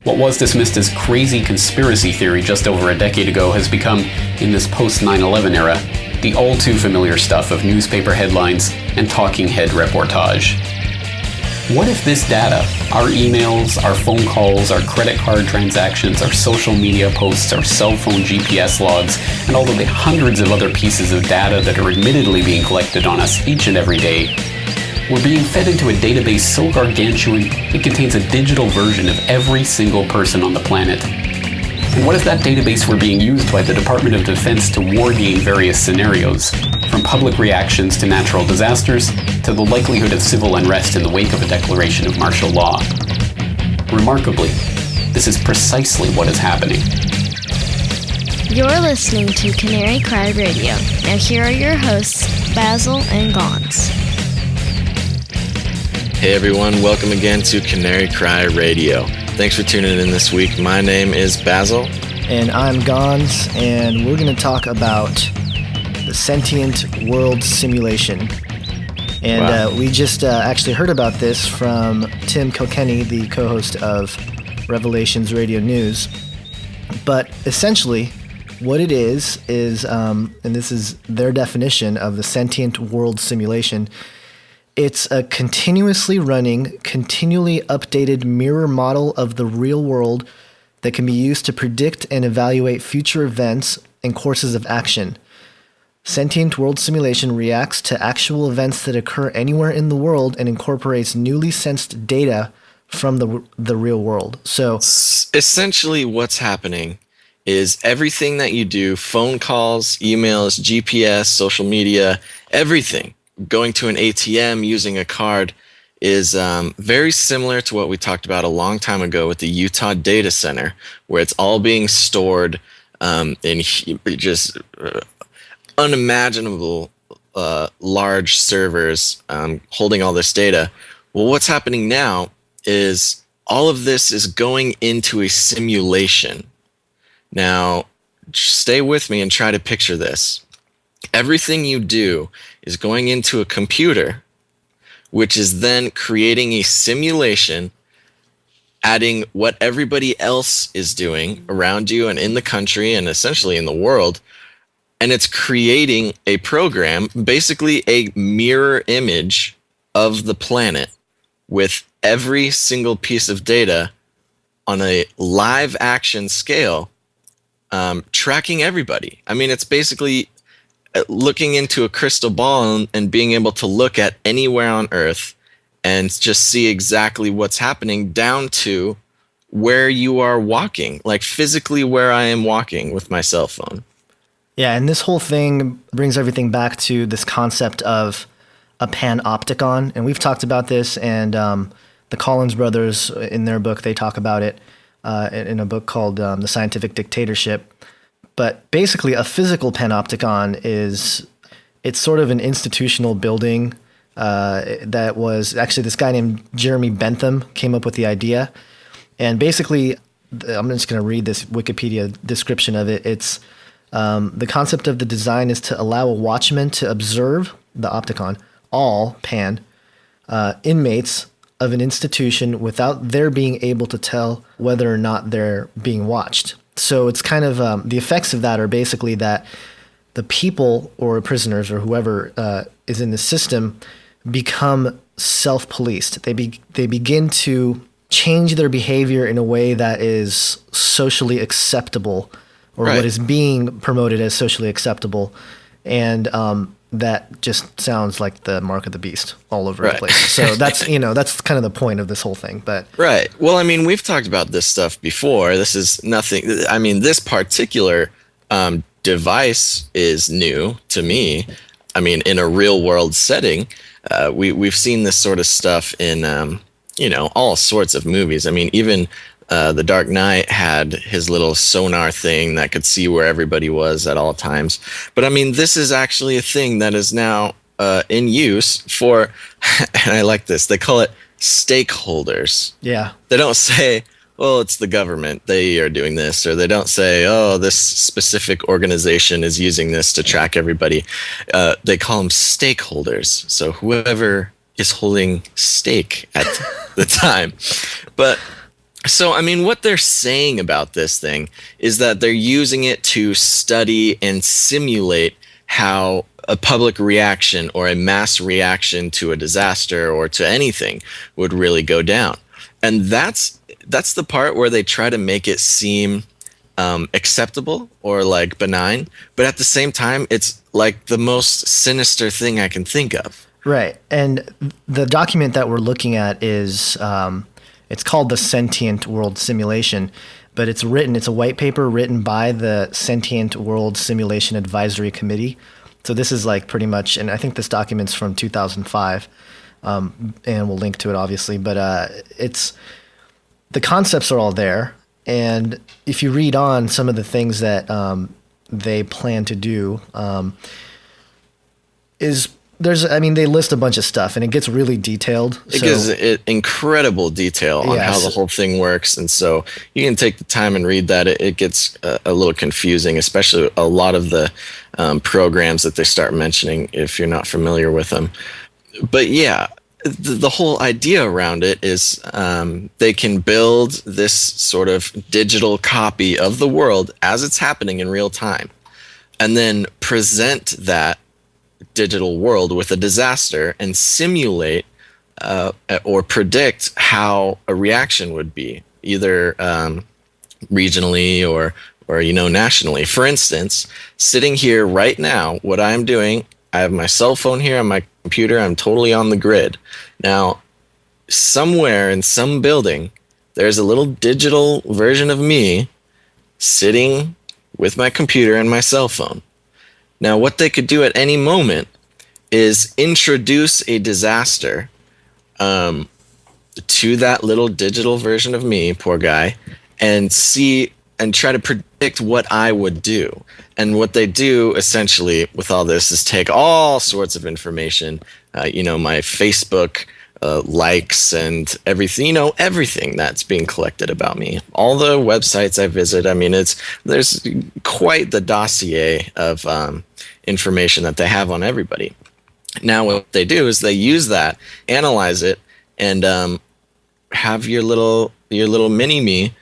What was dismissed as crazy conspiracy theory just over a decade ago has become, in this post-9/11 era, the all-too-familiar stuff of newspaper headlines and talking head reportage. What if this data, our emails, our phone calls, our credit card transactions, our social media posts, our cell phone GPS logs, and all of the hundreds of other pieces of data that are admittedly being collected on us each and every day, were being fed into a database so gargantuan it contains a digital version of every single person on the planet? And what if that database were being used by the Department of Defense to wargame various scenarios, from public reactions to natural disasters, to the likelihood of civil unrest in the wake of a declaration of martial law? Remarkably, this is precisely what is happening. You're listening to Canary Cry Radio. Now here are your hosts, Basil and Gonz. Hey everyone, welcome again to Canary Cry Radio. Thanks for tuning in this week. My name is Basil. And I'm Gonz, and we're going to talk about the Sentient world simulation. And Wow. We just actually heard about this from Tim Kilkenny, the co-host of Revelations Radio News. But essentially, what it is, and this is their definition of the Sentient world simulation, it's a continuously running, continually updated mirror model of the real world that can be used to predict and evaluate future events and courses of action. Sentient world simulation reacts to actual events that occur anywhere in the world and incorporates newly sensed data from the real world. So Essentially what's happening is everything that you do, phone calls, emails, GPS, social media, everything, going to an ATM, using a card, is very similar to what we talked about a long time ago with the Utah data center, where it's all being stored in just unimaginable large servers holding all this data. Well, what's happening now is all of this is going into a simulation. Now, stay with me and try to picture this. Everything you do is going into a computer, which is then creating a simulation, adding what everybody else is doing around you and in the country and essentially in the world, and it's creating a program, basically a mirror image of the planet with every single piece of data on a live action scale, tracking everybody. I mean, it's basically looking into a crystal ball and being able to look at anywhere on Earth and just see exactly what's happening down to where you are walking, like physically where I am walking with my cell phone. yeah, and this whole thing brings everything back to this concept of a panopticon. And we've talked about this, and the Collins brothers, in their book, they talk about it in a book called The Scientific Dictatorship. But basically, a physical panopticon it's sort of an institutional building that was actually this guy named Jeremy Bentham came up with the idea. And basically, I'm just going to read this Wikipedia description of it. It's the concept of the design is to allow a watchman to observe the opticon, all pan inmates of an institution without their being able to tell whether or not they're being watched. So it's kind of the effects of that are basically that the people or prisoners or whoever is in the system become self-policed. They begin to change their behavior in a way that is socially acceptable, or Right. what is being promoted as socially acceptable, and that just sounds like the mark of the beast all over the Right. place. So that's that's kind of the point of this whole thing. But Right. Well, I mean, we've talked about this stuff before. This is nothing. I mean, this particular device is new to me. I mean, in a real world setting, we've seen this sort of stuff in all sorts of movies. I mean, even The Dark Knight had his little sonar thing that could see where everybody was at all times. But I mean, this is actually a thing that is now in use for, and I like this, they call it stakeholders. yeah, They don't say, well, it's the government, they are doing this, or they don't say, oh, this specific organization is using this to track everybody. They call them stakeholders. So whoever is holding stake at the time. But So, I mean, what they're saying about this thing is that they're using it to study and simulate how a public reaction or a mass reaction to a disaster or to anything would really go down. And that's the part where they try to make it seem acceptable or like benign, but at the same time, it's like the most sinister thing I can think of. Right. And the document that we're looking at is it's called the Sentient World Simulation, but it's a white paper written by the Sentient World Simulation Advisory Committee. So this is like pretty much, and I think this document's from 2005, and we'll link to it obviously, but the concepts are all there. And if you read on some of the things that they plan to do, they list a bunch of stuff, and it gets really detailed. It gives it incredible detail on how the whole thing works, and so you can take the time and read that. It gets a little confusing, especially a lot of the programs that they start mentioning if you're not familiar with them. But yeah, the whole idea around it is they can build this sort of digital copy of the world as it's happening in real time, and then present that digital world with a disaster and simulate or predict how a reaction would be, either regionally or nationally. For instance, sitting here right now, what I'm doing, I have my cell phone here on my computer. I'm totally on the grid. Now, somewhere in some building, there's a little digital version of me sitting with my computer and my cell phone. Now, what they could do at any moment is introduce a disaster to that little digital version of me, poor guy, and try to predict what I would do. And what they do essentially with all this is take all sorts of information, my Facebook likes and everything, everything that's being collected about me, all the websites I visit. I mean, there's quite the dossier of information that they have on everybody. Now, what they do is they use that, analyze it, and have your little mini me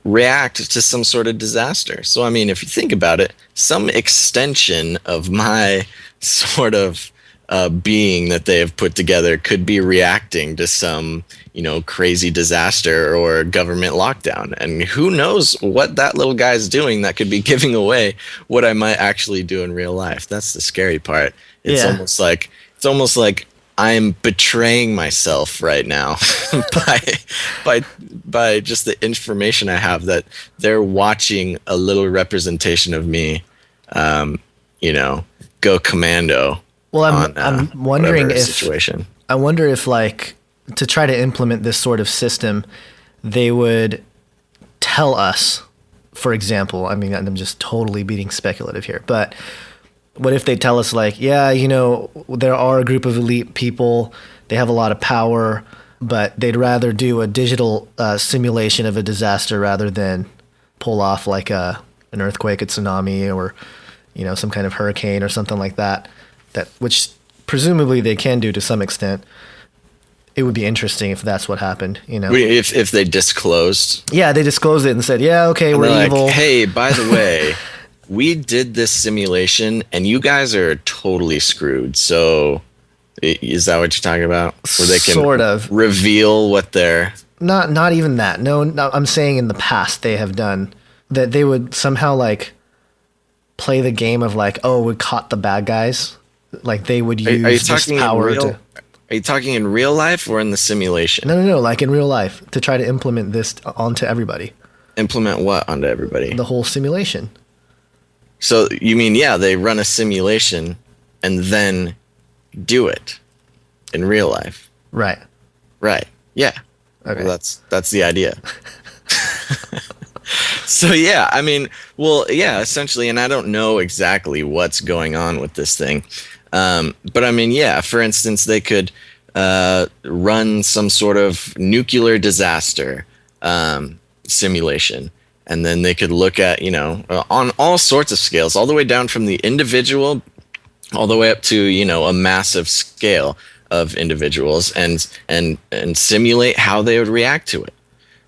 react to some sort of disaster. So, I mean, if you think about it, some extension of my sort of being that they have put together could be reacting to some, crazy disaster or government lockdown. And who knows what that little guy's doing that could be giving away what I might actually do in real life. That's the scary part. It's almost like I'm betraying myself right now by just the information I have that they're watching a little representation of me, go commando. Well, I'm wondering I wonder if like to try to implement this sort of system, they would tell us, for example, I mean, I'm just totally being speculative here, but what if they tell us like, there are a group of elite people, they have a lot of power, but they'd rather do a digital simulation of a disaster rather than pull off like an earthquake, a tsunami, or, some kind of hurricane or something like that, which presumably they can do to some extent. It would be interesting if that's what happened, If they disclosed. Yeah, they disclosed it and said, yeah, okay, and we're evil. Like, hey, by the way, we did this simulation and you guys are totally screwed. So is that what you're talking about? Where they can sort of reveal what they're... Not even that. No, I'm saying in the past they have done that. They would somehow like play the game of like, oh, we caught the bad guys. Like they would use this power to... Are you talking in real life or in the simulation? No, like in real life, to try to implement this onto everybody. Implement what onto everybody? The whole simulation. So you mean, they run a simulation and then do it in real life. Right. Yeah. Okay. Well, that's the idea. So essentially, and I don't know exactly what's going on with this thing. But I mean, for instance, they could run some sort of nuclear disaster simulation. And then they could look at, on all sorts of scales, all the way down from the individual, all the way up to, a massive scale of individuals and simulate how they would react to it.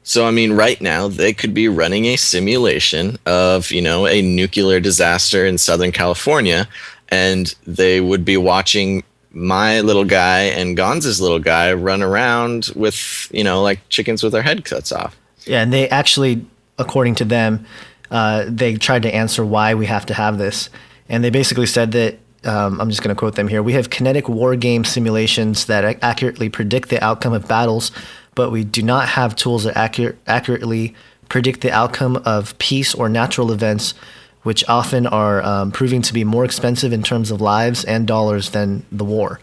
So, I mean, right now they could be running a simulation of, a nuclear disaster in Southern California, and they would be watching my little guy and Gonz's little guy run around with, like chickens with their head cuts off. Yeah, and they actually, according to them, they tried to answer why we have to have this. And they basically said that, I'm just going to quote them here, "We have kinetic war game simulations that accurately predict the outcome of battles, but we do not have tools that accurately predict the outcome of peace or natural events, which often are proving to be more expensive in terms of lives and dollars than the war."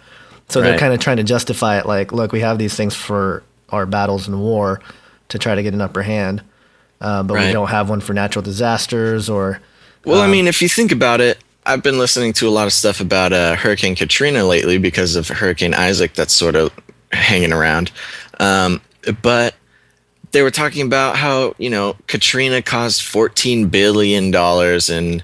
So they're kind of trying to justify it like, look, we have these things for our battles in war to try to get an upper hand, but we don't have one for natural disasters or... Well, I mean, if you think about it, I've been listening to a lot of stuff about Hurricane Katrina lately because of Hurricane Isaac that's sort of hanging around. But they were talking about how, Katrina caused $14 billion in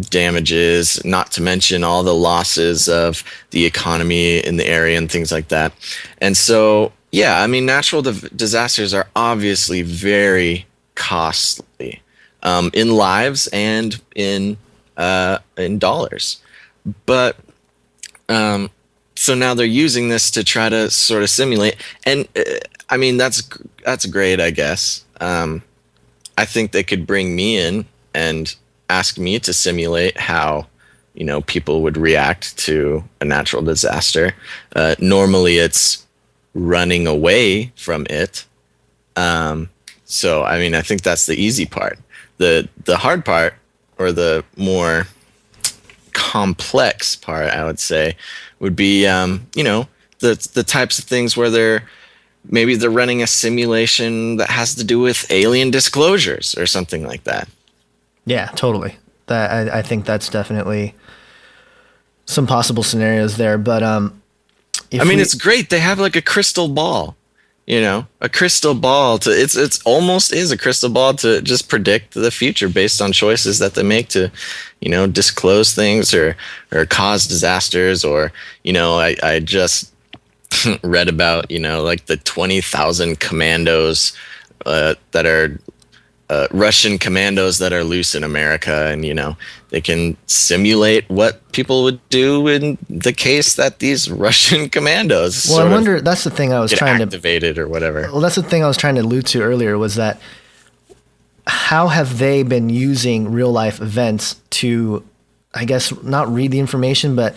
damages, not to mention all the losses of the economy in the area and things like that. And so, yeah, I mean, natural disasters are obviously very costly in lives and in dollars. But so now they're using this to try to sort of simulate, and I mean that's great, I guess. I think they could bring me in and ask me to simulate how people would react to a natural disaster. Normally it's running away from it. So I mean, I think that's the easy part. The hard part, or the more complex part, I would say, would be the types of things where they're running a simulation that has to do with alien disclosures or something like that. Yeah, totally. I think that's definitely some possible scenarios there. But it's great. They have like a crystal ball. A crystal ball it's almost is a crystal ball to just predict the future based on choices that they make to, disclose things or cause disasters. Or, I just read about, like the 20,000 commandos that are Russian commandos that are loose in America, and they can simulate what people would do in the case that these Russian commandos. Well, I wonder. That's the thing I was trying to activated or whatever. Well, that's the thing I was trying to allude to earlier, was that how have they been using real life events to, I guess, not read the information, but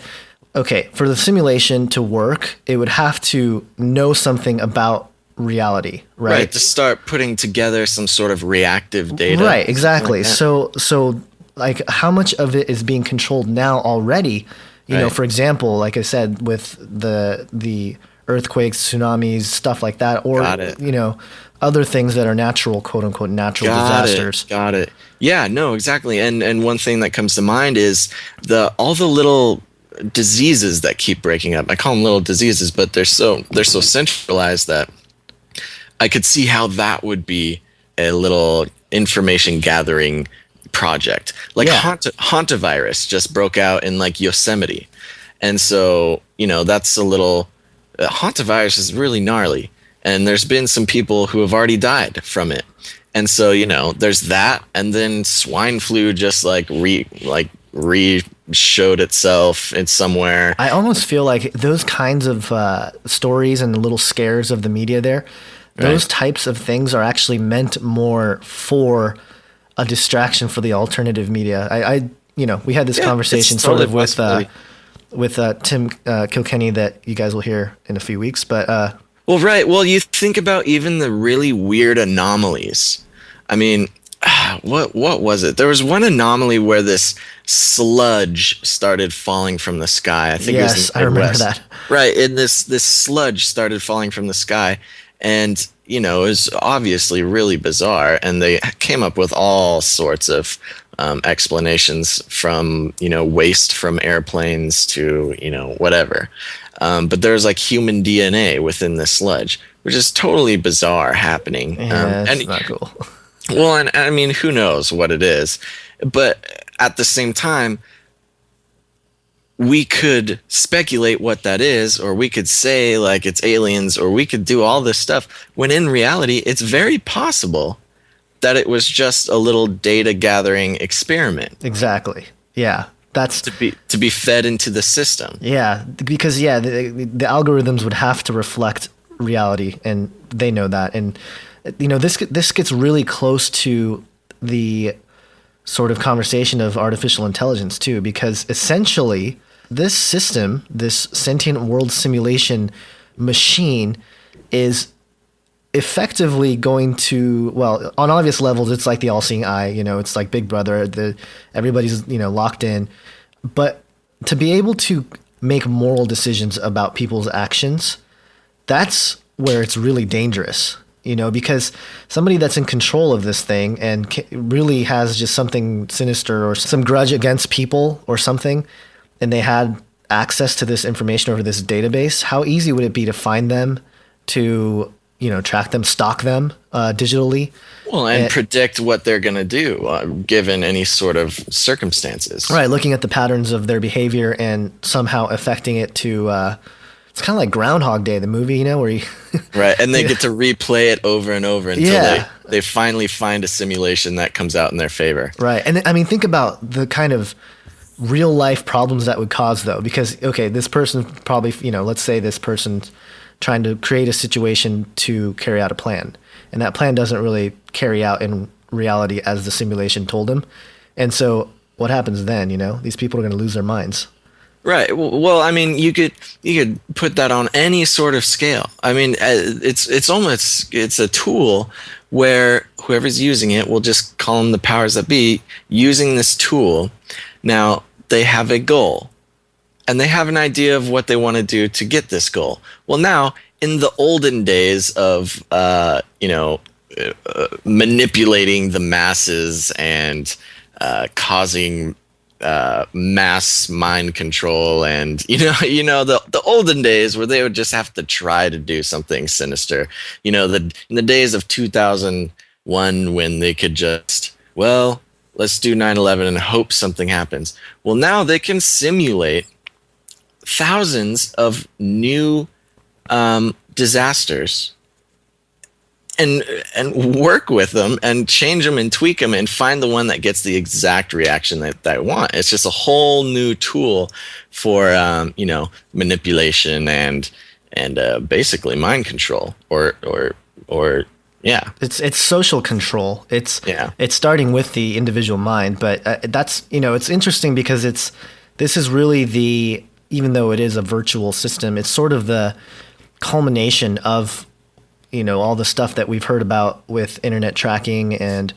okay, for the simulation to work, it would have to know something about reality, right? To start putting together some sort of reactive data. Right, exactly. Like so like how much of it is being controlled now already? For example, like I said, with the earthquakes, tsunamis, stuff like that, or other things that are natural, quote unquote, natural disasters. Got it. Yeah, no, exactly. And one thing that comes to mind is all the little diseases that keep breaking up. I call them little diseases, but they're so centralized that I could see how that would be a little information gathering project. Like hantavirus just broke out in like Yosemite. And so, that's a little, hantavirus is really gnarly. And there's been some people who have already died from it. And so, there's that. And then swine flu just showed itself in somewhere. I almost feel like those kinds of stories and the little scares of the media there, those types of things are actually meant more for a distraction for the alternative media. We had this conversation sort of with Tim Kilkenny that you guys will hear in a few weeks. But Well, you think about even the really weird anomalies. I mean, what was it? There was one anomaly where this sludge started falling from the sky. I think it was in the I remember that. Right, and this sludge started falling from the sky. And, it was obviously really bizarre. And they came up with all sorts of explanations from, waste from airplanes to, whatever. But there's like human DNA within this sludge, which is totally bizarre happening. Yeah, that's not cool. Well, and I mean, who knows what it is. But at the same time, we could speculate what that is, or we could say like it's aliens, or we could do all this stuff, when in reality, it's very possible that it was just a little data gathering experiment. Exactly. Yeah. That's to be fed into the system. Yeah, because the algorithms would have to reflect reality, and they know that. And this gets really close to the sort of conversation of artificial intelligence too, because essentially this system, this sentient world simulation machine, is effectively going to, well, on obvious levels, it's like the all-seeing eye. It's like Big Brother. Everybody's locked in, but to be able to make moral decisions about people's actions, that's where it's really dangerous. Because somebody that's in control of this thing and really has just something sinister or some grudge against people or something, and they had access to this information over this database, how easy would it be to find them, to track them, stalk them digitally? Well, and predict what they're going to do given any sort of circumstances. Right, looking at the patterns of their behavior and somehow affecting it to... it's kind of like Groundhog Day, the movie, where you... Right, and they get to replay it over and over until they finally find a simulation that comes out in their favor. Right, and I mean, think about the kind of real-life problems that would cause, though, because, okay, this person probably, let's say this person's trying to create a situation to carry out a plan, and that plan doesn't really carry out in reality as the simulation told them. And so what happens then? These people are going to lose their minds. Right. Well, I mean, you could put that on any sort of scale. I mean, it's a tool where whoever's using it, will just call them the powers that be, using this tool. Now they have a goal, and they have an idea of what they want to do to get this goal. Well, now in the olden days of manipulating the masses and causing mass mind control, and the olden days where they would just have to try to do something sinister, in the days of 2001 when they could just, well, let's do 9/11 and hope something happens. Well, now they can simulate thousands of new disasters and work with them and change them and tweak them and find the one that gets the exact reaction that I want. It's just a whole new tool for manipulation and basically mind control or yeah. It's social control. It's starting with the individual mind, but that's it's interesting because this is really even though it is a virtual system, it's sort of the culmination of all the stuff that we've heard about with internet tracking, and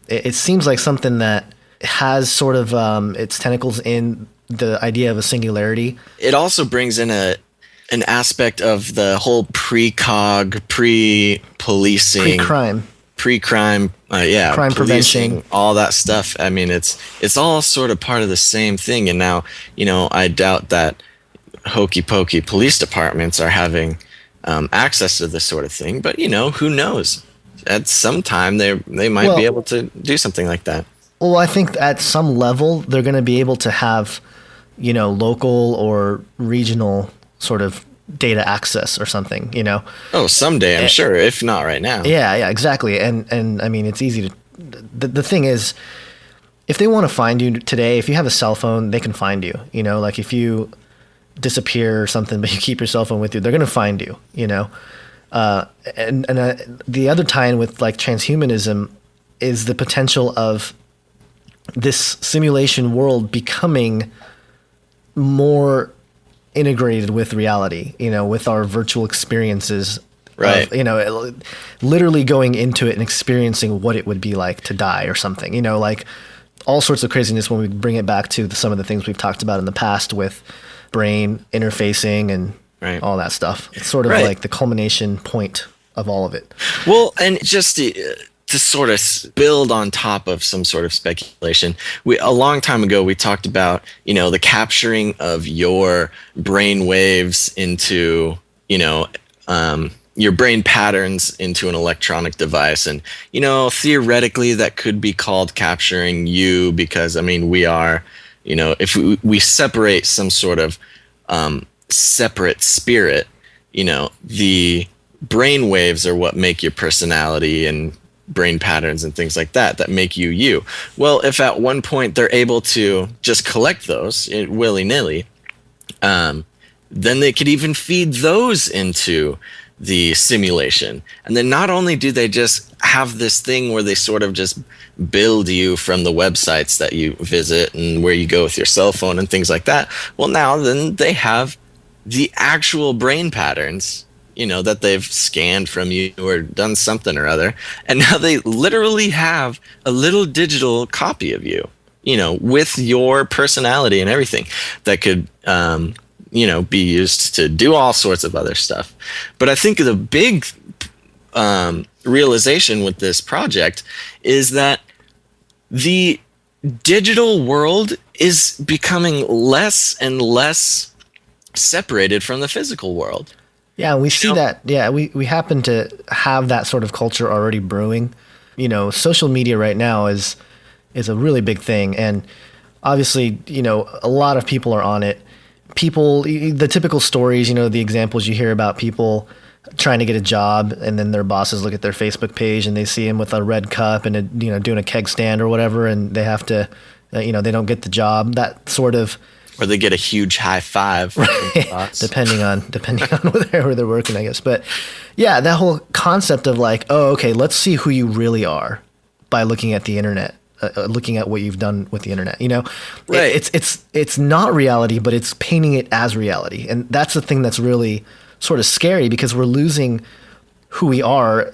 it seems like something that has sort of its tentacles in the idea of a singularity. It also brings in an aspect of the whole precog, pre-policing, pre-crime, crime prevention, all that stuff. I mean, it's all sort of part of the same thing. And now, I doubt that hokey pokey police departments are having access to this sort of thing, but who knows? At some time, they might be able to do something like that. Well, I think at some level they're going to be able to have, local or regional sort of data access or something. Oh, someday I'm sure, if not right now. Yeah, exactly. And I mean, it's easy to. The thing is, if they want to find you today, if you have a cell phone, they can find you. Like if you disappear or something, but you keep your cell phone with you, they're going to find you, and the other tie-in with like transhumanism is the potential of this simulation world becoming more integrated with reality, with our virtual experiences, right? Of, literally going into it and experiencing what it would be like to die or something, like all sorts of craziness when we bring it back to some of the things we've talked about in the past with brain interfacing and all that stuff. It's sort of like the culmination point of all of it. Well, and just to sort of build on top of some sort of speculation, a long time ago we talked about the capturing of your brain waves into your brain patterns into an electronic device, and theoretically that could be called capturing you, because I mean we are If we separate some sort of separate spirit, the brain waves are what make your personality and brain patterns and things like that make you. Well, if at one point they're able to just collect those willy-nilly, then they could even feed those into the simulation. And then not only do they just have this thing where they sort of just build you from the websites that you visit and where you go with your cell phone and things like that. Well, now then they have the actual brain patterns, that they've scanned from you or done something or other. And now they literally have a little digital copy of you, with your personality and everything that could, be used to do all sorts of other stuff. But I think the big realization with this project is that the digital world is becoming less and less separated from the physical world. Yeah, we see that. Yeah, we happen to have that sort of culture already brewing. Social media right now is a really big thing. And obviously, a lot of people are on it. The typical stories, the examples you hear about people trying to get a job, and then their bosses look at their Facebook page and they see him with a red cup and doing a keg stand or whatever, and they have to, they don't get the job. That sort of, or they get a huge high five, right, depending on where they're working, I guess. But yeah, that whole concept of like, oh, okay, let's see who you really are by looking at the internet. Looking at what you've done with the internet, right. It's not reality, but it's painting it as reality. And that's the thing that's really sort of scary, because we're losing who we are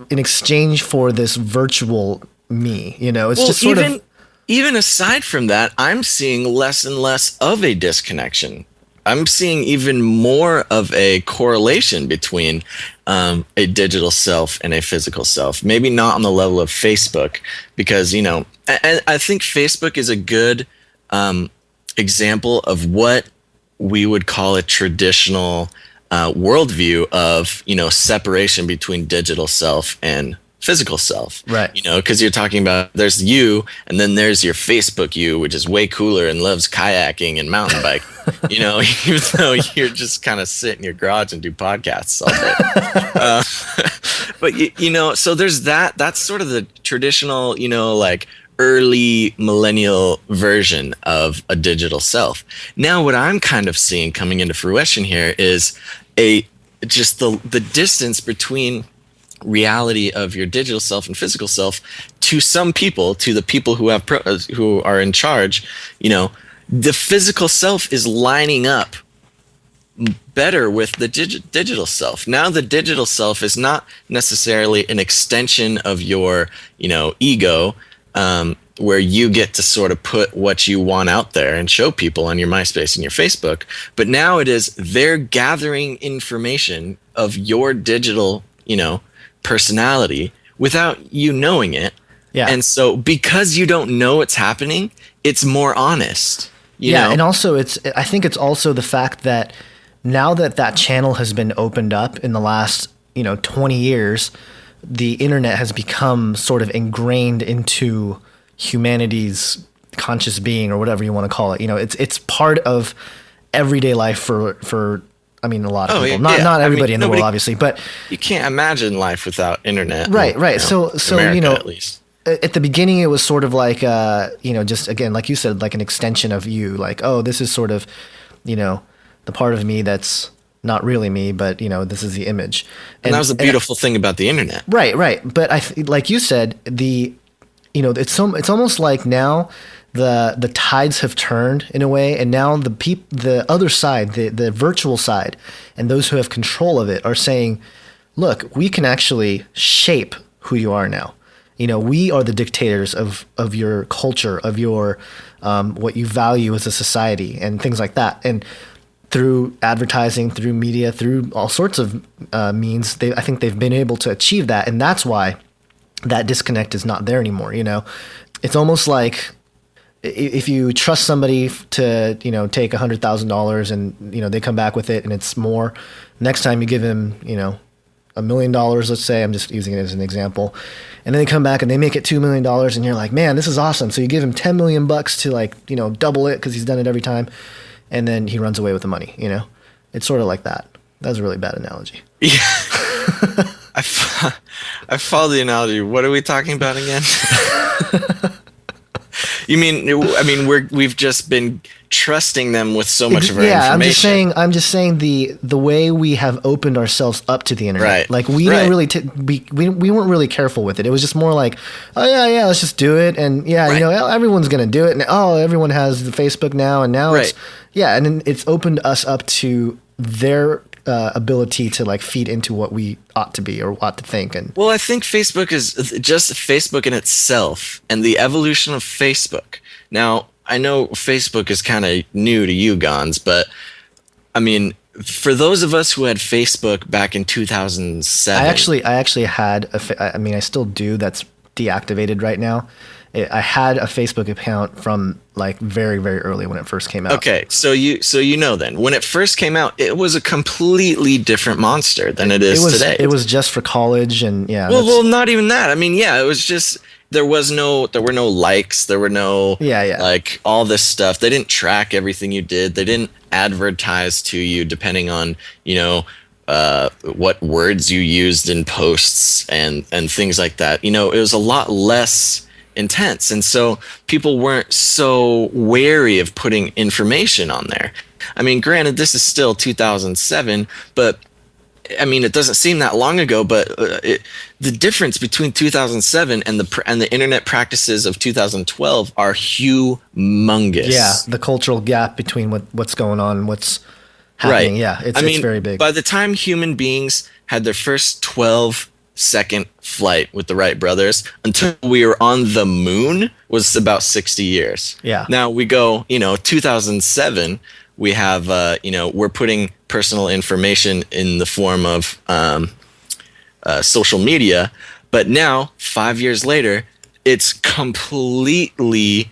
in exchange for this virtual me, it's just sort of. Even aside from that, I'm seeing less and less of a disconnection. I'm seeing even more of a correlation between a digital self and a physical self. Maybe not on the level of Facebook, because, I think Facebook is a good example of what we would call a traditional worldview of, separation between digital self and physical self. Right. Because you're talking about, there's you, and then there's your Facebook you, which is way cooler and loves kayaking and mountain bike. Even though you're just kind of sit in your garage and do podcasts all day. But so there's that's sort of the traditional, like early millennial version of a digital self. Now what I'm kind of seeing coming into fruition here is just the distance between reality of your digital self and physical self to some people, to the people who have who are in charge. The physical self is lining up better with the digital self. Now the digital self is not necessarily an extension of your ego, where you get to sort of put what you want out there and show people on your MySpace and your Facebook, but now it is they're gathering information of your digital personality without you knowing it. Yeah. And so because you don't know it's happening, it's more honest. You know? And also I think it's also the fact that now that channel has been opened up in the last, 20 years, the internet has become sort of ingrained into humanity's conscious being, or whatever you want to call it. It's part of everyday life for a lot of people, not everybody in the world, obviously, but you can't imagine life without internet. Right. So America, at least. At the beginning, it was sort of like, just again, like you said, like an extension of you, like, oh, this is sort of, the part of me that's not really me, but this is the image. And that was the beautiful thing about the internet. Right. But like you said, it's almost like now the tides have turned in a way, and now the other side, the virtual side, and those who have control of it are saying, look, we can actually shape who you are now. We are the dictators of your culture, of your what you value as a society, and things like that. And through advertising, through media, through all sorts of means, I think they've been able to achieve that, and that's why that disconnect is not there anymore. It's almost like if you trust somebody to take $100,000 and they come back with it and it's more, next time you give him $1 million, let's say, I'm just using it as an example. And then they come back and they make it $2 million and you're like, man, this is awesome. So you give him 10 million bucks to like, double it because he's done it every time. And then he runs away with the money, It's sort of like that. That was a really bad analogy. Yeah. I follow the analogy. What are we talking about again? You mean we've just been trusting them with so much of our information. I'm just saying the way we have opened ourselves up to the internet. Right. Like we didn't really we weren't really careful with it. It was just more like, oh yeah, let's just do it, and everyone's gonna do it, and everyone has the Facebook now, and now it's and it's opened us up to their ability to like feed into what we ought to be or ought to think. And well, I think Facebook is just Facebook in itself and the evolution of Facebook. Now, I know Facebook is kind of new to you, Gonz, but I mean, for those of us who had Facebook back in 2007, I actually had I still do. That's deactivated right now. I had a Facebook account from like very, very early when it first came out. Okay, so then when it first came out, it was a completely different monster than it is today. It was just for college, and Well, not even that. I mean, it was just there were no likes, there were no like all this stuff. They didn't track everything you did. They didn't advertise to you depending on what words you used in posts and things like that. It was a lot less intense, and so people weren't so wary of putting information on there. I mean, granted, this is still 2007, but I mean, it doesn't seem that long ago. But the difference between 2007 and the internet practices of 2012 are humongous. Yeah, the cultural gap between what's going on and what's happening. Right. Yeah, it's very big. By the time human beings had their first 12-second flight with the Wright brothers until we were on the moon was about 60 years. Yeah. Now we go, 2007, we have, we're putting personal information in the form of social media. But now, 5 years later, it's completely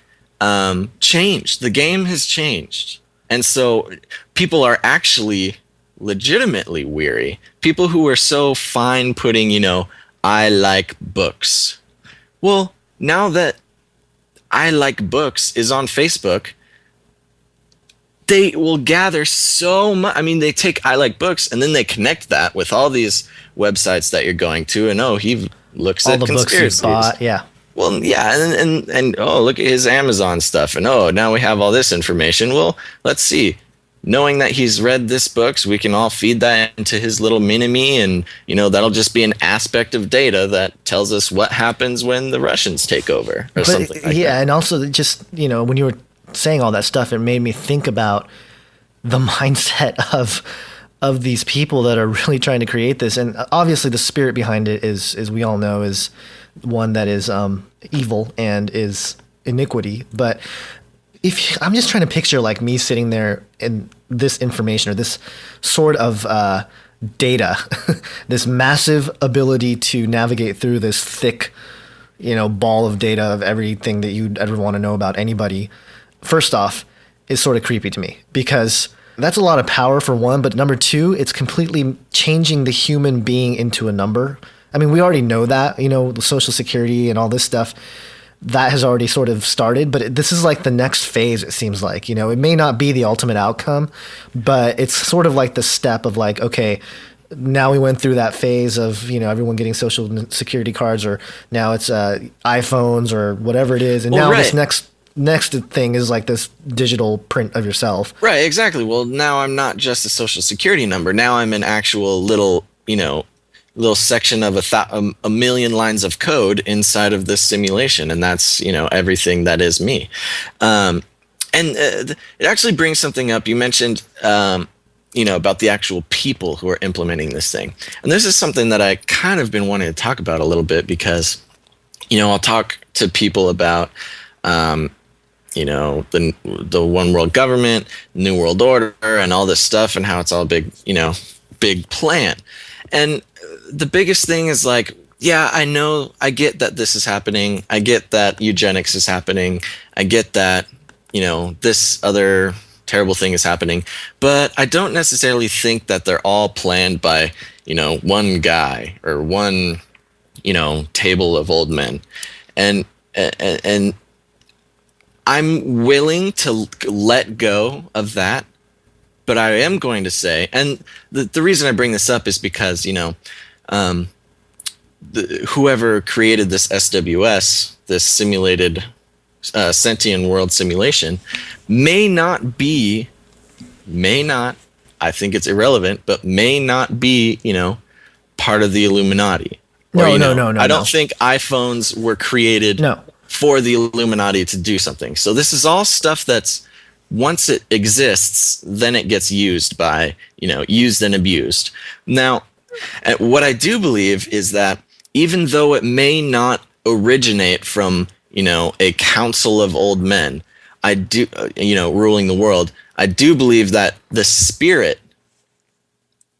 changed. The game has changed. And so people are actually legitimately weary. People who were so fine putting, I like books. Well, now that I like books is on Facebook, they will gather so much. I mean, they take I like books and then they connect that with all these websites that you're going to, and he looks all at the conspiracies. books he bought, yeah. Well, yeah, and look at his Amazon stuff, and now we have all this information. Well, let's see. Knowing that he's read this book, so we can all feed that into his little mini-me, and that'll just be an aspect of data that tells us what happens when the Russians take over or something like that. Yeah, and also just when you were saying all that stuff, it made me think about the mindset of these people that are really trying to create this. And obviously the spirit behind it is, as we all know, is one that is evil and is iniquity. But I'm just trying to picture like me sitting there in this information or this sort of data, this massive ability to navigate through this thick, ball of data of everything that you'd ever want to know about anybody. First off, is sort of creepy to me because that's a lot of power for one, but number two, it's completely changing the human being into a number. I mean, we already know that, the Social Security and all this stuff, that has already sort of started, but this is like the next phase, it seems like. It may not be the ultimate outcome, but it's sort of like the step of like, okay, now we went through that phase of, everyone getting Social Security cards, or now it's iPhones or whatever it is. And this next thing is like this digital print of yourself. Right, exactly. Well, now I'm not just a Social Security number. Now I'm an actual little section of a million lines of code inside of this simulation, and that's everything that is me. And it actually brings something up. You mentioned about the actual people who are implementing this thing, and this is something that I kind of been wanting to talk about a little bit because I'll talk to people about the one world government, New World Order, and all this stuff, and how it's all big plan. And the biggest thing is like, yeah, I get that this is happening. I get that eugenics is happening. I get that, this other terrible thing is happening. But I don't necessarily think that they're all planned by, one guy or one, table of old men. And I'm willing to let go of that. But I am going to say, and the reason I bring this up is because, whoever created this SWS, this simulated sentient world simulation, may not, I think it's irrelevant, but may not be, part of the Illuminati. No. I don't think iPhones were created for the Illuminati to do something. So this is all stuff that's, once it exists, then it gets used used and abused. Now, what I do believe is that even though it may not originate from, a council of old men, I do, ruling the world, I do believe that the spirit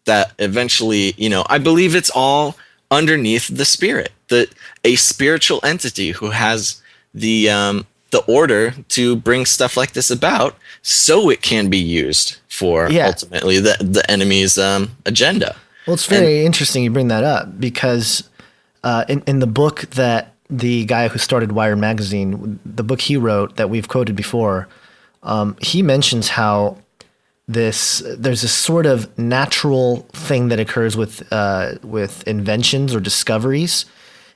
that eventually, I believe it's all underneath the spirit, that a spiritual entity who has the order to bring stuff like this about, so it can be used for ultimately the enemy's agenda. Well, it's very interesting you bring that up, because in the book that the guy who started Wired magazine, the book he wrote that we've quoted before, he mentions how there's this sort of natural thing that occurs with inventions or discoveries,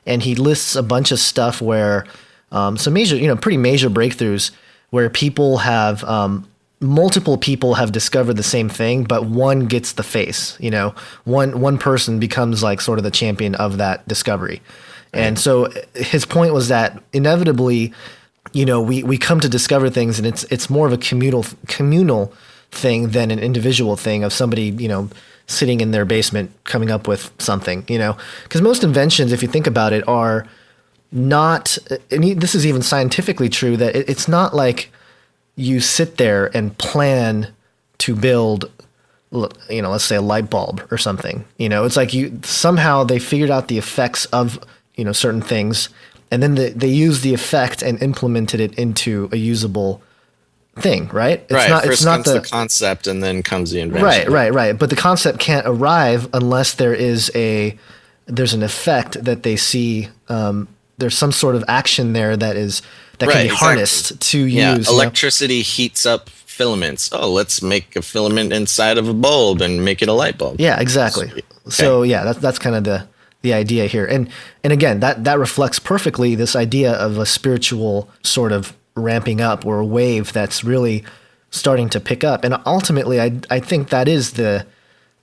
and he lists a bunch of stuff where some major, pretty major breakthroughs where people have multiple people have discovered the same thing, but one gets the face. One person becomes like sort of the champion of that discovery. And so his point was that inevitably, we come to discover things, and it's more of a communal thing than an individual thing of somebody, sitting in their basement coming up with something, because most inventions, if you think about it, are not, and this is even scientifically true, that it's not like you sit there and plan to build, let's say a light bulb or something. It's like somehow they figured out the effects of, certain things, and then they used the effect and implemented it into a usable thing, right? First comes the concept, and then comes the invention. Right. But the concept can't arrive unless there's an effect that they see. There's some sort of action there that can be harnessed to use. Electricity heats up filaments. Oh, let's make a filament inside of a bulb and make it a light bulb. Yeah, exactly. Okay. So that's kind of the idea here. And again, that reflects perfectly this idea of a spiritual sort of ramping up, or a wave that's really starting to pick up. And ultimately, I think that is the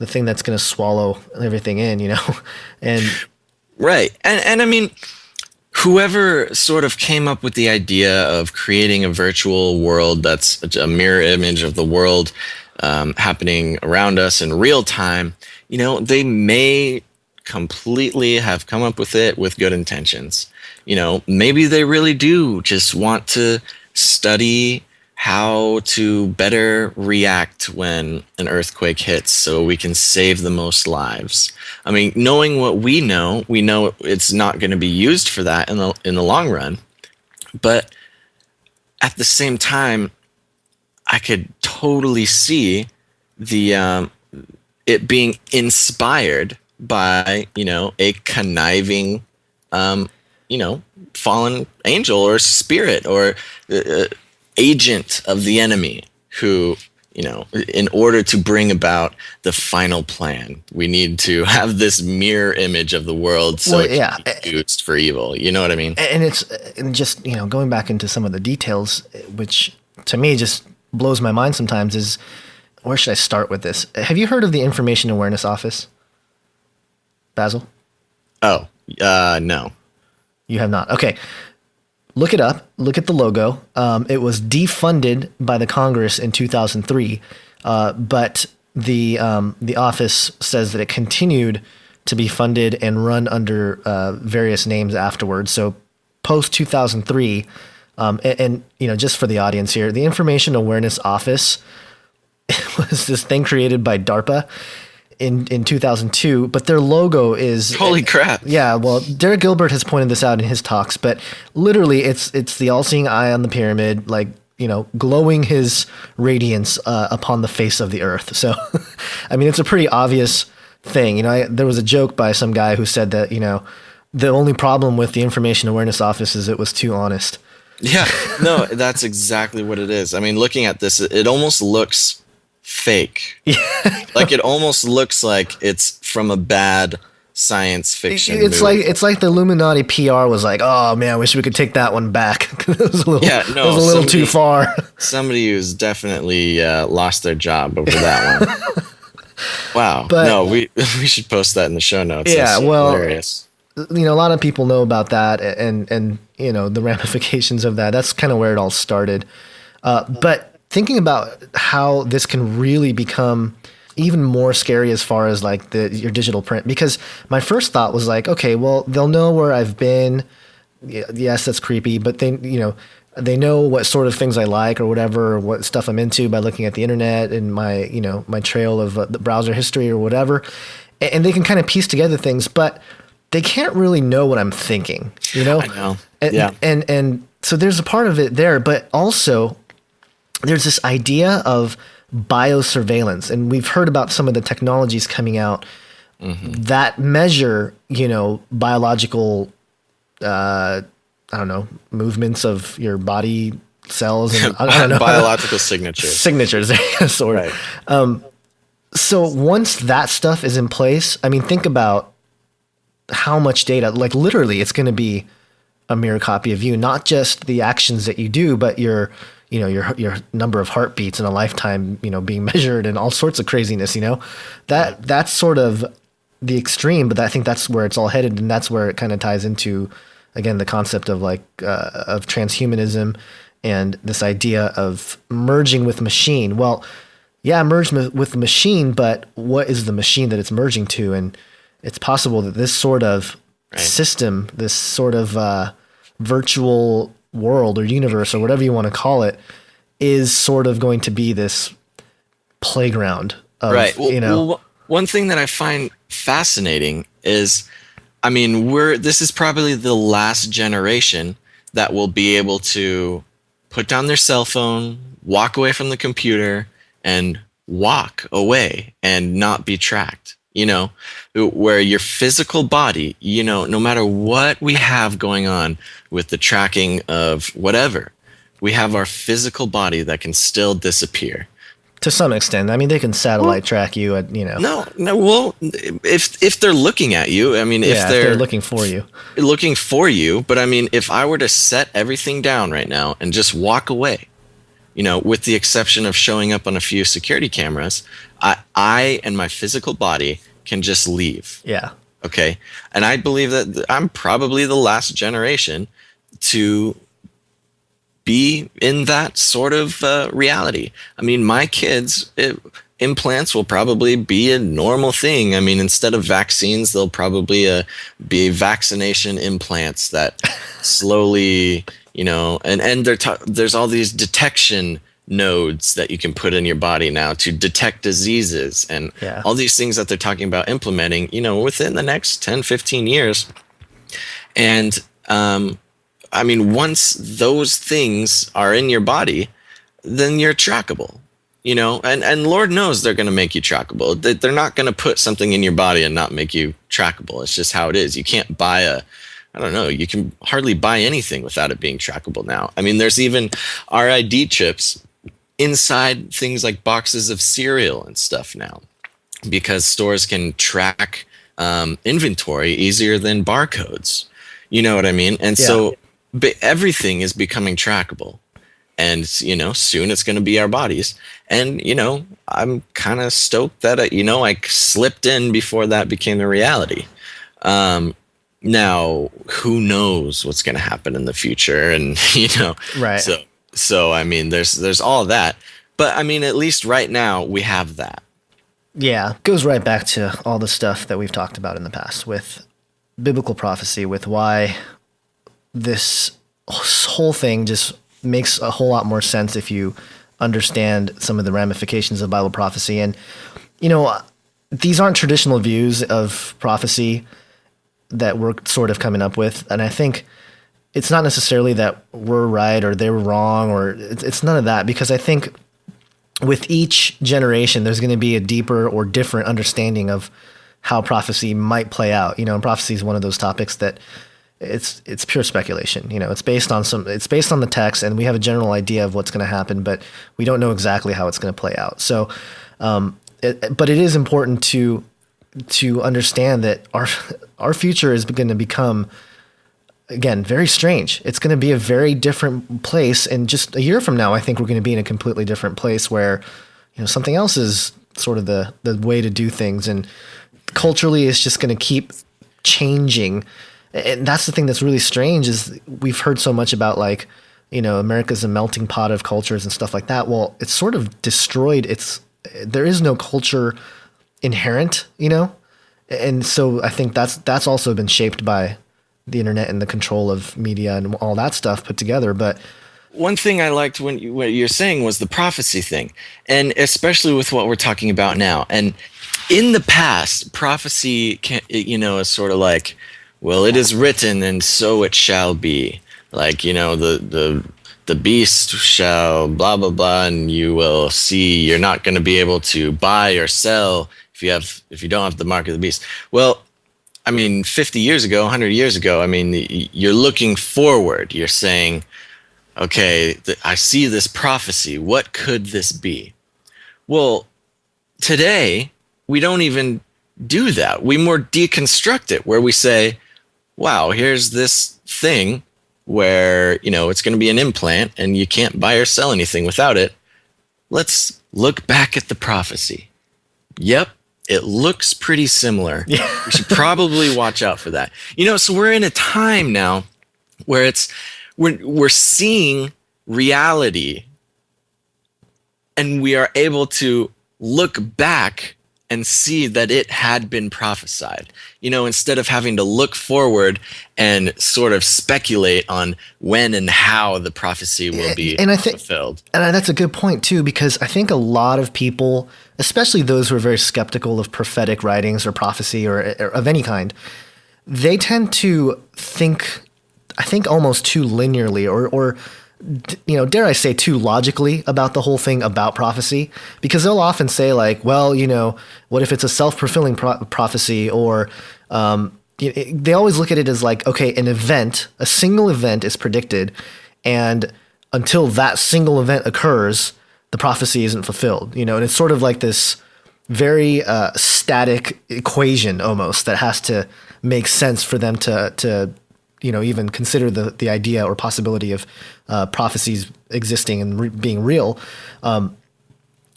thing that's going to swallow everything in, and right. And I mean, whoever sort of came up with the idea of creating a virtual world that's a mirror image of the world happening around us in real time, they may completely have come up with it with good intentions. Maybe they really do just want to study how to better react when an earthquake hits so we can save the most lives. I mean, knowing what we know it's not going to be used for that in the long run. But at the same time, I could totally see the it being inspired by, a conniving, fallen angel or spirit or agent of the enemy who, in order to bring about the final plan, we need to have this mirror image of the world so it can be used for evil. You know what I mean? And just, going back into some of the details, which to me just blows my mind sometimes, is, where should I start with this? Have you heard of the Information Awareness Office, Basil? Oh, no. You have not. Okay. Look it up. Look at the logo. It was defunded by the Congress in 2003, but the office says that it continued to be funded and run under various names afterwards. So post 2003, and just for the audience here, the Information Awareness Office was this thing created by DARPA in 2002, but their logo is... Holy crap. Yeah, well, Derek Gilbert has pointed this out in his talks, but literally it's the all-seeing eye on the pyramid, like, glowing his radiance upon the face of the earth. So, I mean, it's a pretty obvious thing. There was a joke by some guy who said that, the only problem with the Information Awareness Office is it was too honest. Yeah, no, that's exactly what it is. I mean, looking at this, it almost looks fake. Yeah, like it almost looks like it's from a bad science fiction movie. It's like the Illuminati PR was like, oh man, I wish we could take that one back. It was a little too far. Somebody who's definitely lost their job over that one. Wow. But, no, we should post that in the show notes. Yeah, hilarious. A lot of people know about that and the ramifications of that. That's kind of where it all started. But thinking about how this can really become even more scary as far as like your digital print, because my first thought was like, okay, well, they'll know where I've been. Yes, that's creepy, but they know what sort of things I like or whatever, or what stuff I'm into by looking at the internet and my trail of the browser history or whatever. And they can kind of piece together things, but they can't really know what I'm thinking, I know. And so there's a part of it there, but also there's this idea of biosurveillance, and we've heard about some of the technologies coming out that measure, biological, movements of your body cells and I don't know, biological signatures, sort of. Right. So once that stuff is in place, I mean, think about how much data, like literally it's going to be a mirror copy of you, not just the actions that you do, but your number of heartbeats in a lifetime, being measured and all sorts of craziness, that's sort of the extreme, but I think that's where it's all headed. And that's where it kind of ties into, again, the concept of of transhumanism and this idea of merging with machine. Well, yeah, merge with the machine, but what is the machine that it's merging to? And it's possible that this sort of system, this sort of virtual world or universe or whatever you want to call it, is sort of going to be this playground of, Well, one thing that I find fascinating is, I mean, this is probably the last generation that will be able to put down their cell phone, walk away from the computer, and walk away and not be tracked. Where your physical body, no matter what we have going on with the tracking of whatever, we have our physical body that can still disappear. To some extent. I mean, they can satellite track you at, No, well, if they're looking at you, I mean, if they're looking for you. But I mean, if I were to set everything down right now and just walk away, with the exception of showing up on a few security cameras, I and my physical body can just leave. Yeah. Okay. And I believe that I'm probably the last generation to be in that sort of reality. I mean, my kids, implants will probably be a normal thing. I mean, instead of vaccines, they'll probably be vaccination implants that slowly, and there's all these detection nodes that you can put in your body now to detect diseases and all these things that they're talking about implementing, within the next 10, 15 years. And, I mean, once those things are in your body, then you're trackable, and Lord knows they're going to make you trackable. They're not going to put something in your body and not make you trackable. It's just how it is. You can't buy you can hardly buy anything without it being trackable now. I mean, there's even RID chips inside things like boxes of cereal and stuff now, because stores can track inventory easier than barcodes. You know what I mean? And so everything is becoming trackable. And, soon it's going to be our bodies. And, I'm kind of stoked that, I slipped in before that became a reality. Now, who knows what's going to happen in the future? And, right. So I mean, there's all that. But, I mean, at least right now we have that. Yeah, goes right back to all the stuff that we've talked about in the past with biblical prophecy, with why this whole thing just makes a whole lot more sense if you understand some of the ramifications of Bible prophecy. And, these aren't traditional views of prophecy that we're sort of coming up with. And I think it's not necessarily that we're right or they were wrong, or it's none of that, because I think with each generation, there's going to be a deeper or different understanding of how prophecy might play out. And prophecy is one of those topics that it's pure speculation. It's based on the text, and we have a general idea of what's going to happen, but we don't know exactly how it's going to play out. So, but it is important to understand that our future is going to become, again, very strange. It's going to be a very different place. And just a year from now, I think we're going to be in a completely different place where, something else is sort of the way to do things. And culturally, it's just going to keep changing. And that's the thing that's really strange, is we've heard so much about, like, America's a melting pot of cultures and stuff like that. Well, it's sort of destroyed. There is no culture inherent, and so I think that's also been shaped by the internet and the control of media and all that stuff put together. But one thing I liked what you're saying was the prophecy thing, and especially with what we're talking about now. And in the past, prophecy is sort of like, well, it is written and so it shall be. Like, the beast shall blah blah blah, and you will see. You're not going to be able to buy or sell if you don't have the mark of the beast. Well, 50 years ago, 100 years ago, you're looking forward. You're saying, okay, I see this prophecy. What could this be? Well, today, we don't even do that. We more deconstruct it, where we say, wow, here's this thing where, it's going to be an implant and you can't buy or sell anything without it. Let's look back at the prophecy. Yep. It looks pretty similar. Yeah. We should probably watch out for that. So we're in a time now where we're seeing reality, and we are able to look back and see that it had been prophesied, instead of having to look forward and sort of speculate on when and how the prophecy will be fulfilled. And that's a good point too, because I think a lot of people, especially those who are very skeptical of prophetic writings or prophecy or of any kind, they tend to think, I think, almost too linearly or dare I say, too logically about the whole thing about prophecy, because they'll often say, like, well, what if it's a self-fulfilling prophecy? Or they always look at it as like, okay, a single event is predicted, and until that single event occurs, the prophecy isn't fulfilled, and it's sort of like this very static equation almost that has to make sense for them to even consider the idea or possibility of prophecies existing and being real,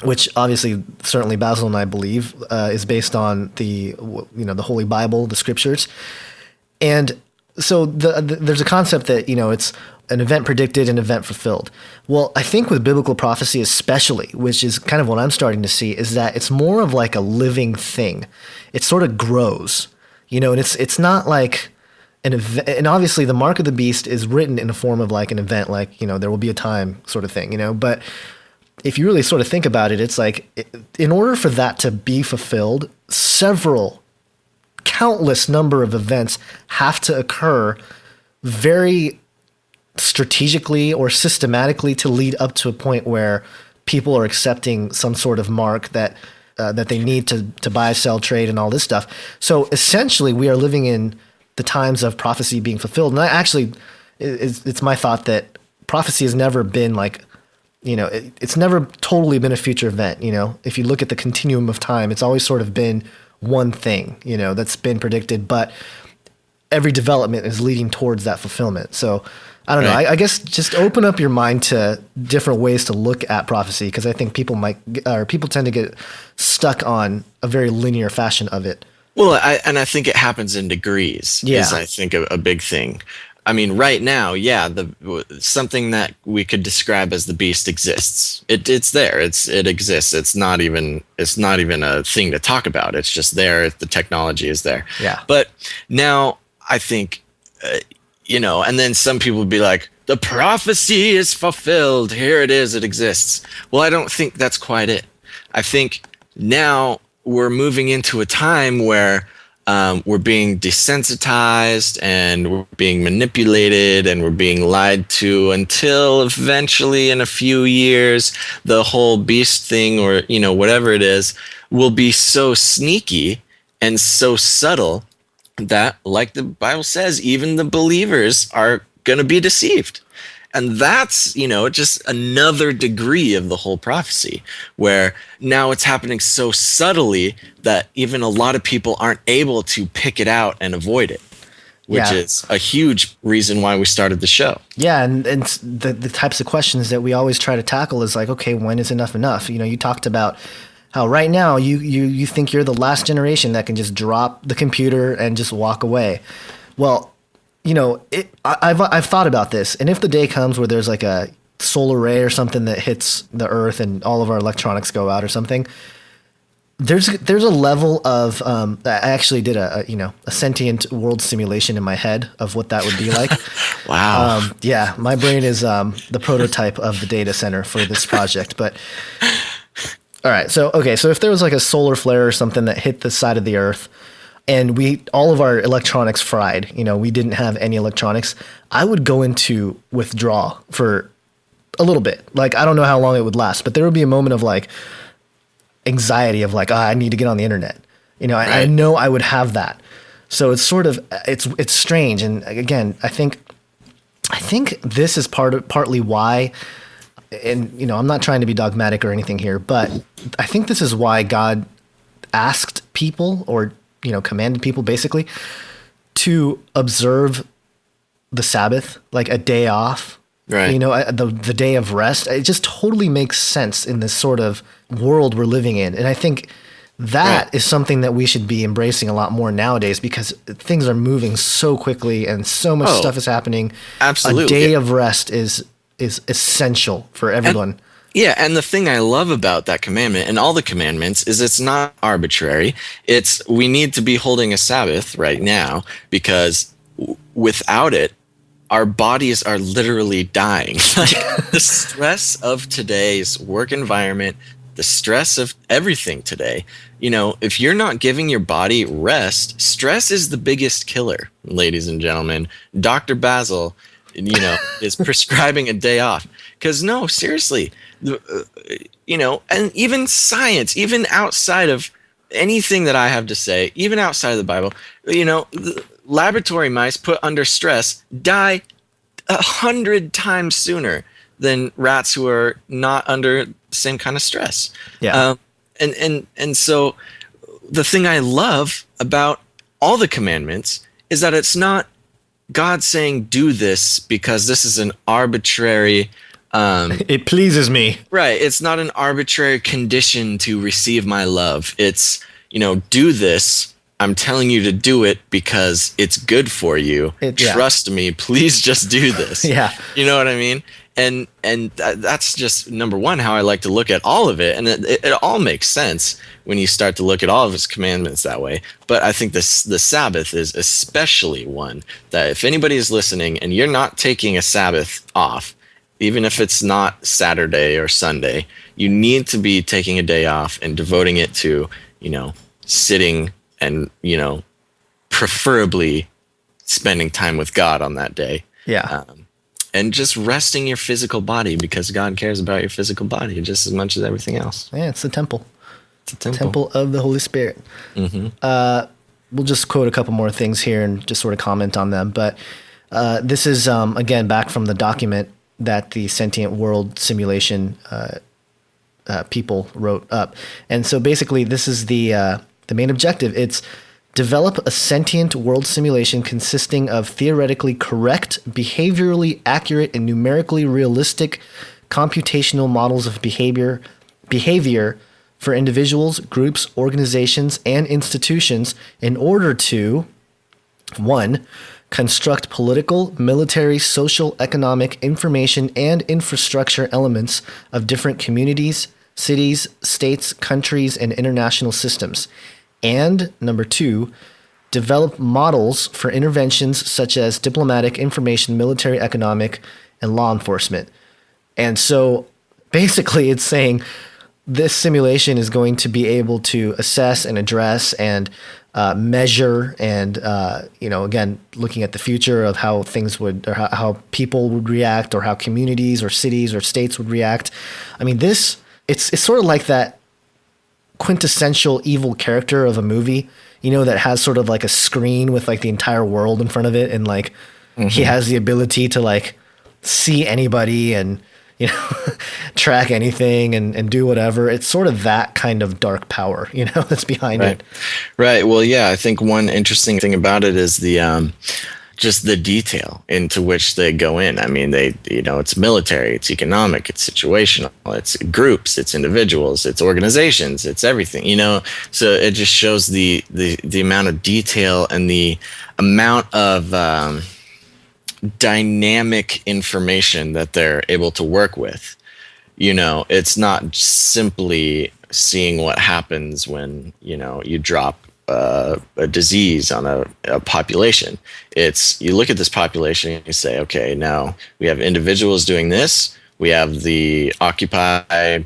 which obviously, certainly Basil and I believe is based on the Holy Bible, the Scriptures. And so there's a concept that, it's an event predicted, an event fulfilled. Well, I think with biblical prophecy especially, which is kind of what I'm starting to see, is that it's more of like a living thing. It sort of grows, and it's not like an event. And obviously the mark of the beast is written in the form of like an event, like, there will be a time sort of thing, but if you really sort of think about it, it's like, in order for that to be fulfilled, countless number of events have to occur very strategically or systematically to lead up to a point where people are accepting some sort of mark that they need to buy, sell, trade, and all this stuff. So essentially, we are living in the times of prophecy being fulfilled. And it's my thought that prophecy has never been like, it's never totally been a future event. If you look at the continuum of time, it's always sort of been one thing, that's been predicted, but every development is leading towards that fulfillment. So I don't know. I guess just open up your mind to different ways to look at prophecy, because I think people tend to get stuck on a very linear fashion of it. Well, I think it happens in degrees. Yeah. Is, I think, a big thing. Right now, something that we could describe as the beast exists. It's there. It exists. It's not even a thing to talk about. It's just there. The technology is there. Yeah. But now I think, and then some people would be like, the prophecy is fulfilled. Here it is. It exists. Well, I don't think that's quite it. I think now we're moving into a time where we're being desensitized and we're being manipulated and we're being lied to until eventually in a few years, the whole beast thing or, whatever it is will be so sneaky and so subtle that, like the Bible says, even the believers are going to be deceived. And that's, just another degree of the whole prophecy, where now it's happening so subtly that even a lot of people aren't able to pick it out and avoid it, which is a huge reason why we started the show. Yeah, and the types of questions that we always try to tackle is like, okay, when is enough enough? You talked about how right now you think you're the last generation that can just drop the computer and just walk away. Well, I've thought about this, and if the day comes where there's like a solar ray or something that hits the Earth and all of our electronics go out or something, there's a level of I actually did a sentient world simulation in my head of what that would be like. Wow. Yeah, my brain is the prototype of the data center for this project. But all right, so if there was like a solar flare or something that hit the side of the Earth, and all of our electronics fried, we didn't have any electronics, I would go into withdrawal for a little bit. Like, I don't know how long it would last, but there would be a moment of like anxiety of like, I need to get on the internet. Right. I know I would have that. So it's sort of, it's strange. And again, I think this is partly why, and I'm not trying to be dogmatic or anything here, but I think this is why God asked people or commanded people basically to observe the Sabbath, like a day off, right? The day of rest. It just totally makes sense in this sort of world we're living in. And I think that is something that we should be embracing a lot more nowadays because things are moving so quickly and so much stuff is happening. Absolutely. A day of rest is essential for everyone. And the thing I love about that commandment and all the commandments is it's not arbitrary. We need to be holding a Sabbath right now because without it, our bodies are literally dying. Like the stress of today's work environment, the stress of everything today, if you're not giving your body rest, stress is the biggest killer, ladies and gentlemen. Dr. Basil, is prescribing a day off. Because no, seriously, and even science, even outside of anything that I have to say, even outside of the Bible, the laboratory mice put under stress die 100 times sooner than rats who are not under the same kind of stress. Yeah. And so the thing I love about all the commandments is that it's not God saying do this because this is an arbitrary it pleases me. Right. It's not an arbitrary condition to receive my love. It's, do this. I'm telling you to do it because it's good for you. Trust me. Please just do this. Yeah. You know what I mean? And that's just number one, how I like to look at all of it. And it all makes sense when you start to look at all of his commandments that way. But I think the Sabbath is especially one that if anybody is listening and you're not taking a Sabbath off, even if it's not Saturday or Sunday, you need to be taking a day off and devoting it to, sitting and, preferably spending time with God on that day. Yeah. And just resting your physical body because God cares about your physical body just as much as everything else. Yeah, it's the temple. It's a temple. Temple of the Holy Spirit. Mm-hmm. We'll just quote a couple more things here and just sort of comment on them. But this is, again, back from the document that the Sentient World Simulation people wrote up. And so basically this is the main objective. It's develop a sentient world simulation consisting of theoretically correct, behaviorally accurate, and numerically realistic computational models of behavior for individuals, groups, organizations, and institutions in order to 1. Construct political, military, social, economic, information, and infrastructure elements of different communities, cities, states, countries, and international systems. And 2, develop models for interventions such as diplomatic, information, military, economic, and law enforcement. And so basically it's saying this simulation is going to be able to assess and address and measure and, again, looking at the future of how things would, or how people would react, or how communities or cities or states would react. I mean, it's sort of like that quintessential evil character of a movie, that has sort of like a screen with like the entire world in front of it. And like, he has the ability to like see anybody and, track anything and do whatever. It's sort of that kind of dark power, that's behind it. Right. Well, yeah, I think one interesting thing about it is the just the detail into which they go in. I mean, it's military, it's economic, it's situational, it's groups, it's individuals, it's organizations, it's everything, So it just shows the amount of detail and the amount of dynamic information that they're able to work with. It's not simply seeing what happens when you drop a disease on a population. It's, you look at this population and you say, okay, now we have individuals doing this, we have the Occupy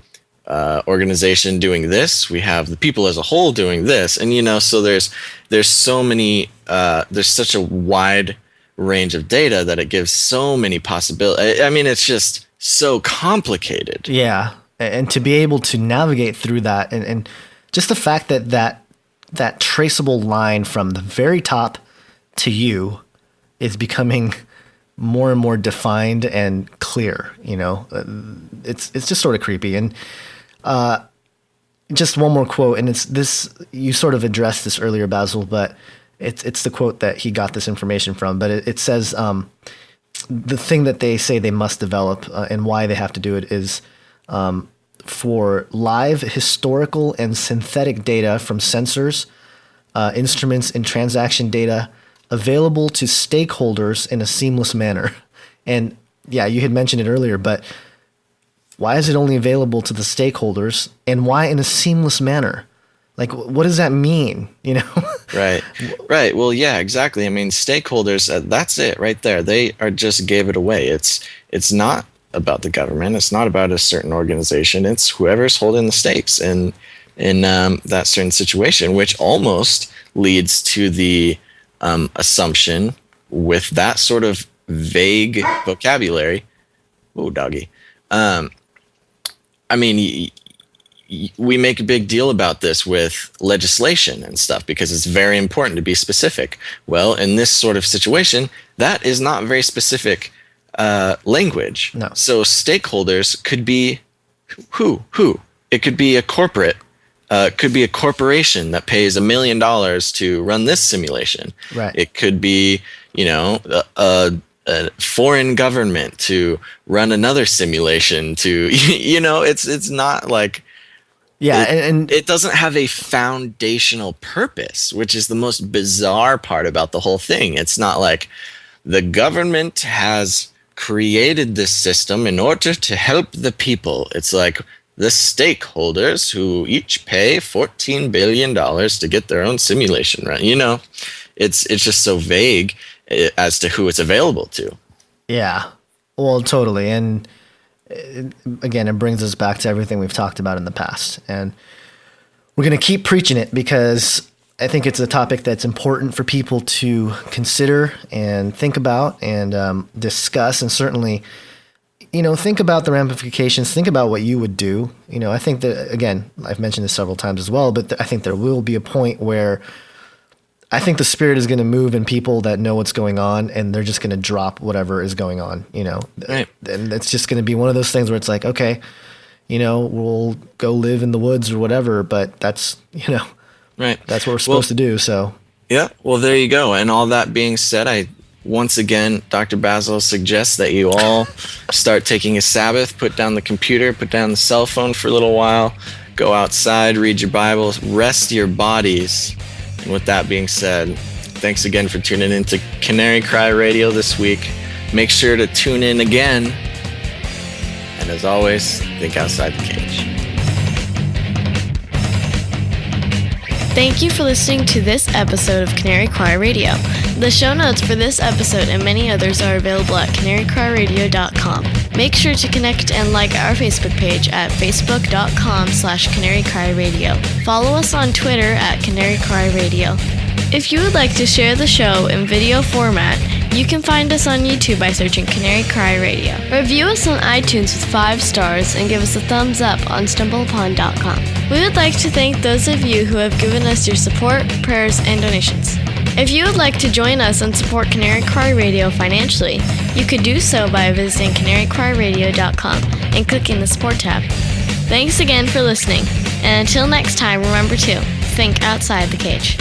organization doing this, we have the people as a whole doing this, and so there's so many there's such a wide range of data that it gives so many possibilities. I mean, it's just so complicated. Yeah. And to be able to navigate through that, and just the fact that traceable line from the very top to you is becoming more and more defined and clear, it's just sort of creepy. And just one more quote, and it's this, you sort of addressed this earlier, Basil, but it's the quote that he got this information from, but it says, the thing that they say they must develop and why they have to do it is for live historical and synthetic data from sensors, instruments, and transaction data available to stakeholders in a seamless manner. And yeah, you had mentioned it earlier, but why is it only available to the stakeholders, and why in a seamless manner? Like, what does that mean? Right. Well, yeah, exactly. I mean, stakeholders, that's it right there. They just gave it away. It's not about the government. It's not about a certain organization. It's whoever's holding the stakes in that certain situation, which almost leads to the assumption with that sort of vague vocabulary. Oh, doggy. I mean, we make a big deal about this with legislation and stuff because it's very important to be specific. Well, in this sort of situation, that is not very specific language. No. So stakeholders could be who? It could be a corporate, could be a corporation that pays $1 million to run this simulation. Right. It could be, a foreign government to run another simulation to, it's not like. Yeah, and it doesn't have a foundational purpose, which is the most bizarre part about the whole thing. It's not like the government has created this system in order to help the people. It's like the stakeholders who each pay $14 billion to get their own simulation run. It's just so vague as to who it's available to. Yeah, well, totally. And again, it brings us back to everything we've talked about in the past. And we're going to keep preaching it because I think it's a topic that's important for people to consider and think about and discuss. And certainly, think about the ramifications. Think about what you would do. I think that, again, I've mentioned this several times as well, but I think there will be a point where I think the spirit is going to move in people that know what's going on, and they're just going to drop whatever is going on, Right. And it's just going to be one of those things where it's like, okay, we'll go live in the woods or whatever, but that's, right. That's what we're supposed to do. So, yeah, well, there you go. And all that being said, once again, Dr. Basil suggests that you all start taking a Sabbath, put down the computer, put down the cell phone for a little while, go outside, read your Bible, rest your bodies. And with that being said, thanks again for tuning in to Canary Cry Radio this week. Make sure to tune in again. And as always, think outside the cage. Thank you for listening to this episode of Canary Cry Radio. The show notes for this episode and many others are available at canarycryradio.com. Make sure to connect and like our Facebook page at facebook.com/canarycryradio. Follow us on Twitter at Canary Cry Radio. If you would like to share the show in video format, you can find us on YouTube by searching Canary Cry Radio. Review us on iTunes with 5 stars and give us a thumbs up on StumbleUpon.com. We would like to thank those of you who have given us your support, prayers, and donations. If you would like to join us and support Canary Cry Radio financially, you could do so by visiting canarycryradio.com and clicking the support tab. Thanks again for listening, and until next time, remember to think outside the cage.